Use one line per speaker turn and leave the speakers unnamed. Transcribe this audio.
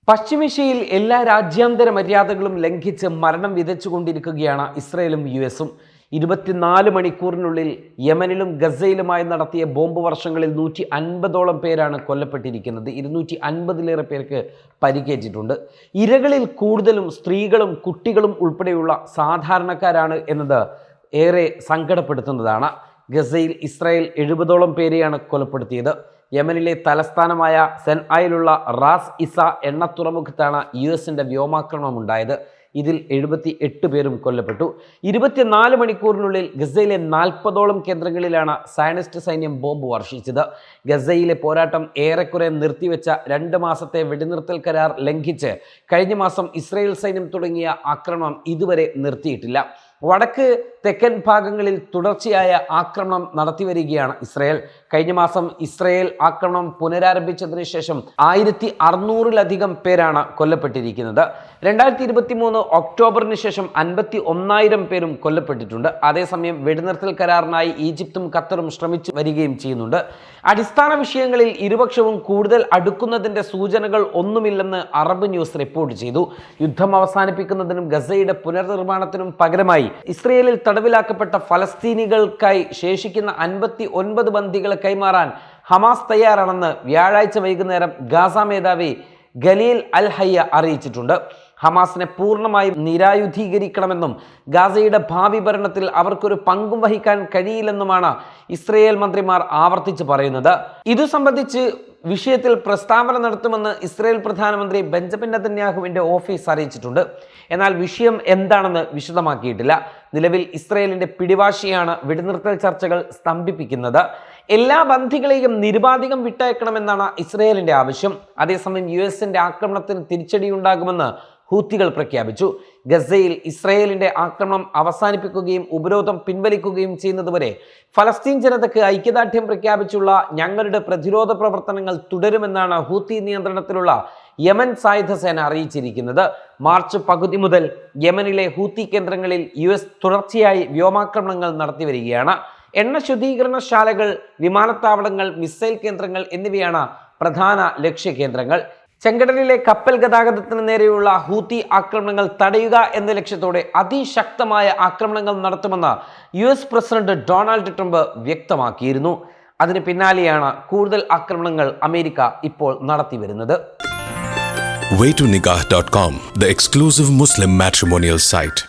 പശ്ചിമേഷ്യയിൽ എല്ലാ രാജ്യാന്തര മര്യാദകളും ലംഘിച്ച് മരണം വിതച്ചുകൊണ്ടിരിക്കുകയാണ് ഇസ്രയേലും യുഎസും. 24 മണിക്കൂറിനുള്ളിൽ യമനിലും ഗസയിലുമായി നടത്തിയ ബോംബ് വർഷങ്ങളിൽ 150ഓളം പേരാണ് കൊല്ലപ്പെട്ടിരിക്കുന്നത്. 250ലേറെ പേർക്ക് പരിക്കേറ്റിട്ടുണ്ട്. ഇരകളിൽ കൂടുതലും സ്ത്രീകളും കുട്ടികളും ഉൾപ്പെടെയുള്ള സാധാരണക്കാരാണ് എന്നത് ഏറെ സങ്കടപ്പെടുത്തുന്നതാണ്. ഗസയിൽ ഇസ്രായേൽ 70ഓളം പേരെയാണ് കൊലപ്പെടുത്തിയത്. യമനിലെ തലസ്ഥാനമായ സെൻആയിലുള്ള റാസ് ഇസ എണ്ണ തുറമുഖത്താണ് യുഎസിൻ്റെ വ്യോമാക്രമണം ഉണ്ടായത്. ഇതിൽ 78 പേരും കൊല്ലപ്പെട്ടു. 24 മണിക്കൂറിനുള്ളിൽ ഗസയിലെ 40ഓളം കേന്ദ്രങ്ങളിലാണ് സയനിസ്റ്റ് സൈന്യം ബോംബ് വർഷിച്ചത്. ഗസയിലെ പോരാട്ടം ഏറെക്കുറെ നിർത്തിവെച്ച 2 മാസത്തെ വെടിനിർത്തൽ കരാർ ലംഘിച്ച് കഴിഞ്ഞ മാസം ഇസ്രായേൽ സൈന്യം തുടങ്ങിയ ആക്രമണം ഇതുവരെ നിർത്തിയിട്ടില്ല. വടക്ക് തെക്കൻ ഭാഗങ്ങളിൽ തുടർച്ചയായ ആക്രമണം നടത്തിവരികയാണ് ഇസ്രായേൽ. കഴിഞ്ഞ മാസം ഇസ്രായേൽ ആക്രമണം പുനരാരംഭിച്ചതിന് ശേഷം 1600-ലധികം പേരാണ് കൊല്ലപ്പെട്ടിരിക്കുന്നത്. 2023 ഒക്ടോബറിന് ശേഷം 51,000 പേരും കൊല്ലപ്പെട്ടിട്ടുണ്ട്. അതേസമയം വെടിനിർത്തൽ കരാറിനായി ഈജിപ്തും ഖത്തറും ശ്രമിച്ചു വരികയും ചെയ്യുന്നുണ്ട്. അടിസ്ഥാന വിഷയങ്ങളിൽ ഇരുപക്ഷവും കൂടുതൽ അടുക്കുന്നതിൻ്റെ സൂചനകൾ ഒന്നുമില്ലെന്ന് അറബ് ന്യൂസ് റിപ്പോർട്ട് ചെയ്തു. യുദ്ധം അവസാനിപ്പിക്കുന്നതിനും ഗസയുടെ പുനർനിർമ്മാണത്തിനും പകരമായി ഇസ്രയേലിൽ തടവിലാക്കപ്പെട്ട ഫലസ്തീനികൾക്കായി ശേഷിക്കുന്ന 59 ബന്ദികളെ കൈമാറാൻ ഹമാസ് തയ്യാറാണെന്ന് വ്യാഴാഴ്ച വൈകുന്നേരം ഗാസ മേധാവി ഖലീൽ അൽ ഹയ്യ അറിയിച്ചിട്ടുണ്ട്. ഹമാസിനെ പൂർണ്ണമായും നിരായുധീകരിക്കണമെന്നും ഗാസയുടെ ഭാവി ഭരണത്തിൽ അവർക്കൊരു പങ്കും വഹിക്കാൻ കഴിയില്ലെന്നുമാണ് ഇസ്രയേൽ മന്ത്രിമാർ ആവർത്തിച്ച് പറയുന്നത്. ഇതു സംബന്ധിച്ച് വിഷയത്തിൽ പ്രസ്താവന നടത്തുമെന്ന് ഇസ്രയേൽ പ്രധാനമന്ത്രി ബെഞ്ചമിൻ നെതന്യാഹുവിൻ്റെ ഓഫീസ് അറിയിച്ചിട്ടുണ്ട്. എന്നാൽ വിഷയം എന്താണെന്ന് വിശദമാക്കിയിട്ടില്ല. നിലവിൽ ഇസ്രയേലിൻ്റെ പിടിവാശിയാണ് വെടിനിർത്തൽ ചർച്ചകൾ സ്തംഭിപ്പിക്കുന്നത്. എല്ലാ ബന്ധികളെയും നിരുപാധികം വിട്ടയക്കണമെന്നാണ് ഇസ്രയേലിൻ്റെ ആവശ്യം. അതേസമയം യുഎസിൻ്റെ ആക്രമണത്തിന് തിരിച്ചടിയുണ്ടാകുമെന്ന് ഹൂത്തികൾ പ്രഖ്യാപിച്ചു. ഗസയിൽ ഇസ്രയേലിൻ്റെ ആക്രമണം അവസാനിപ്പിക്കുകയും ഉപരോധം പിൻവലിക്കുകയും ചെയ്യുന്നതുവരെ ഫലസ്തീൻ ജനതയ്ക്ക് ഐക്യദാർഢ്യം പ്രഖ്യാപിച്ചുള്ള ഞങ്ങളുടെ പ്രതിരോധ പ്രവർത്തനങ്ങൾ തുടരുമെന്നാണ് ഹൂത്തി നിയന്ത്രണത്തിലുള്ള യമൻ സായുധ സേന അറിയിച്ചിരിക്കുന്നത്. മാർച്ച് പകുതി മുതൽ യമനിലെ ഹൂത്തി കേന്ദ്രങ്ങളിൽ യുഎസ് തുടർച്ചയായി വ്യോമാക്രമണങ്ങൾ നടത്തിവരികയാണ്. എണ്ണ ശുദ്ധീകരണശാലകൾ, വിമാനത്താവളങ്ങൾ, മിസൈൽ കേന്ദ്രങ്ങൾ എന്നിവയാണ് പ്രധാന ലക്ഷ്യകേന്ദ്രങ്ങൾ. ചെങ്കടലിലെ കപ്പൽ ഗതാഗതത്തിന് നേരെയുള്ള ഹൂത്തി ആക്രമണങ്ങൾ തടയുക എന്ന ലക്ഷ്യത്തോടെ അതിശക്തമായ ആക്രമണങ്ങൾ നടത്തുമെന്ന് യുഎസ് പ്രസിഡന്റ് ഡൊണാൾഡ് ട്രംപ് വ്യക്തമാക്കിയിരുന്നു. അതിന് പിന്നാലെയാണ് കൂടുതൽ ആക്രമണങ്ങൾ അമേരിക്ക ഇപ്പോൾ നടത്തിവരുന്നത്.
Waytonikah.com, the exclusive Muslim matrimonial site.